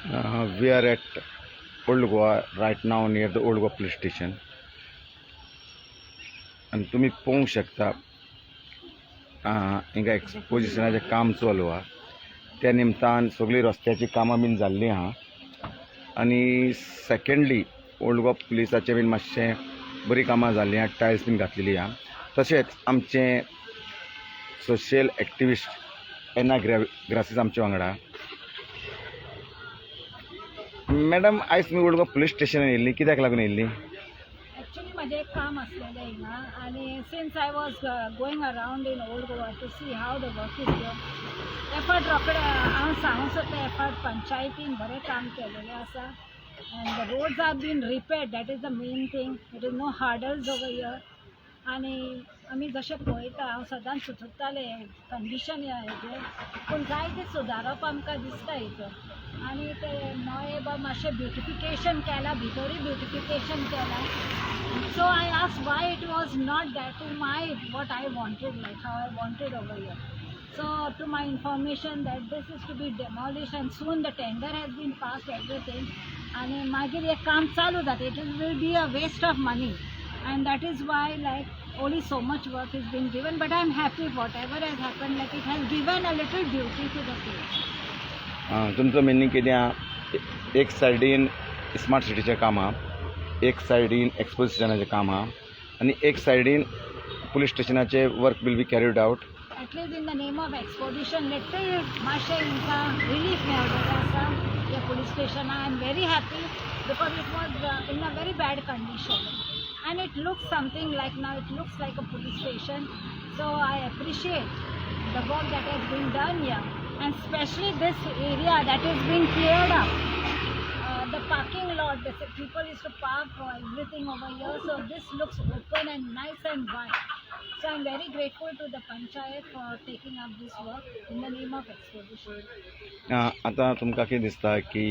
We are at Old Goa right now near the Old Goa police station. आणि तुम्ही पोवंक शकता हिंगा एक्सपोजिशनाचें काम चालू आहा. त्या निमतान सगळीं रस्त्याची कामां बीन जाल्लीं आहा. आनी सेकंडली ओल्ड गोवा पुलिसाचें बीन मातशें बरीं कामां जाल्लीं आहा. टायल्स बीन घातलेलीं आहा. तशेंच आमचे सोशियल एक्टिविस्ट एना ग्रासीस आमचे वांगडा. मॅडम आयज तुमी ओल्ड गोवा पुलीस स्टेशनान येयल्लीं, कित्याक लागून येयल्लीं? Actually, माझे एक काम असलेलं हिंगा आणि since I was going around in old Goa to see how the work is done. Effort रोखडे हांव सांगूंक सोदता, एफर्ट पंचायतीन बरें काम केलेलें आसा. And the roads are been repaired, that is the main thing. It is no hurdles over here. आनी आमी जशें पळयता, हांव सदांच सुचयतालें कंडिशन हेजें, पूण जायतें सुदारप आमकां दिसता हितून. आणि ते नये मातशें ब्युटिफिकेशन केलां, भितरूय ब्युटिफिकेशन केलां. So I ask why it was not that to my what I wanted, like how I wanted over here. So to my information that this is to be demolished and soon the tender has been passed, everything. आणि मागीर एक काम चालू जाता. It will be a waste of money and that is why like only so much work is being given, but I am happy whatever has happened, like it has given a little beauty to the place. तुमचो meaning कितें आहा? एक सायडीन smart सिटीचें काम आहा, एक सायडीन एक्सपोजिशनाचें काम आहा, आनी एक सायडीन पुलीस स्टेशनाचें work will be carried out. At least in the name of exposition, little मातशें हिंका relief मेळ्ळेलें आसा ह्या police station. I am very happy because it was in a very bad condition and it looks something like, now it looks like a police station. So I appreciate the work that has been done here, and especially this area that is being cleared up. The parking lot, the people used to park for everything over here, so this looks open and nice and wide. So I'm very grateful to the panchayat for taking up this work in the name of exposition. आतां तुमकां कितें दिसता की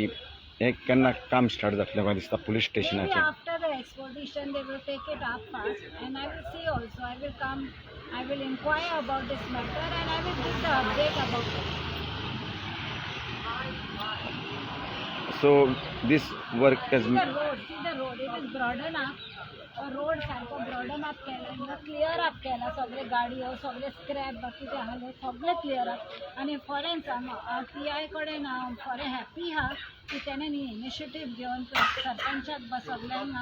हें केन्ना काम start जातलें काय दिसता police Maybe स्टेशनाचें? after the exposition they will take it up fast, and I will see also. I will come, I will inquire about this matter and I will give the update about it. So this work has See the road, it is broaden up. Road सारको broaden up केला, हिंगा clear up केला. सगळे गाडयो, सगळे scrap बाकीचे आसले सगळे क्लियर अप. आनी फॉरेन PI कडेन हांव फॉरेन हॅप्पी आहा की तेणें इनिशिएटीव घेवन सरपंचाक सगळ्यांक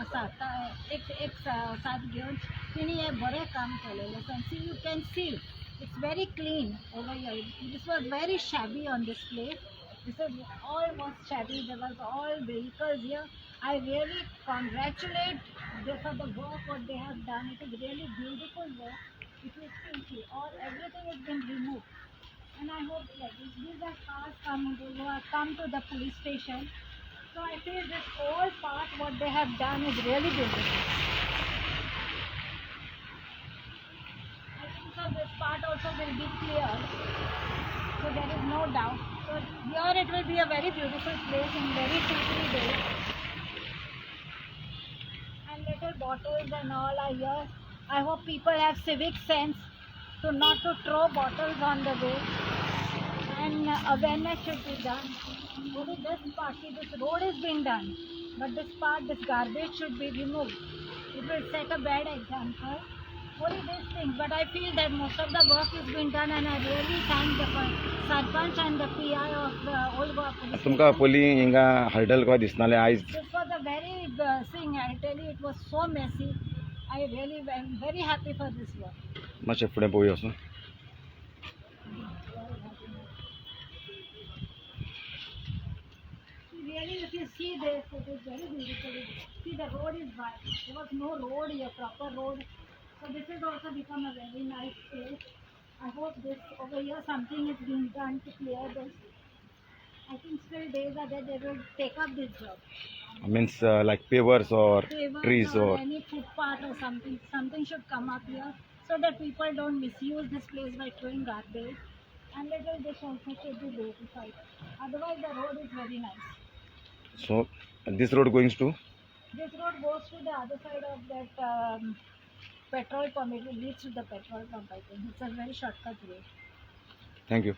एक साथ घेवन तिणी हें बरें काम केलेलें आसा. See you can see it's very clean over here. This was very shabby on this place. This is almost shabby. There was all vehicles here. I really congratulate them for the work what they have done. It is really beautiful work. If you see, everything has been removed. And I hope that these are cars come to the police station. So I feel this whole part what they have done is really beautiful. I think so this part also will be cleared. So there is no doubt. So here it will be a very beautiful place in very 2-3 days. And little bottles and all are here. I hope people have civic sense to not to throw bottles on the way. And awareness should be done. Only this part, see, this road is being done, but this part, this garbage should be removed. It will set a bad example. Only these things, but I feel that most of the work has been done, and I really thank the Sarpanch and the PI of the Old Goa Police. तुमकां पयलीं हिंगा hurdle काय दिसनालें आयज? This was a very thing. I tell you, it was so messy. I really am very happy for this work. मातशें फुडें पळोवया वचून. Really, if you see this, it is very beautiful. See, the road is wide. There was no road here, proper road. So this has also become a very nice place. I hope this over here something is being done to clear this. I think still days are there, they will take up this job. Means like pavers or Pavers trees or any footpath or something. Something should come up here so that people don't misuse this place by throwing garbage. And little this also should be beautified. Otherwise the road is very nice. so this road going to? This road goes to the other side of that petrol pump. It leads to the petrol pump, I think. It's a very shortcut way. Thank you.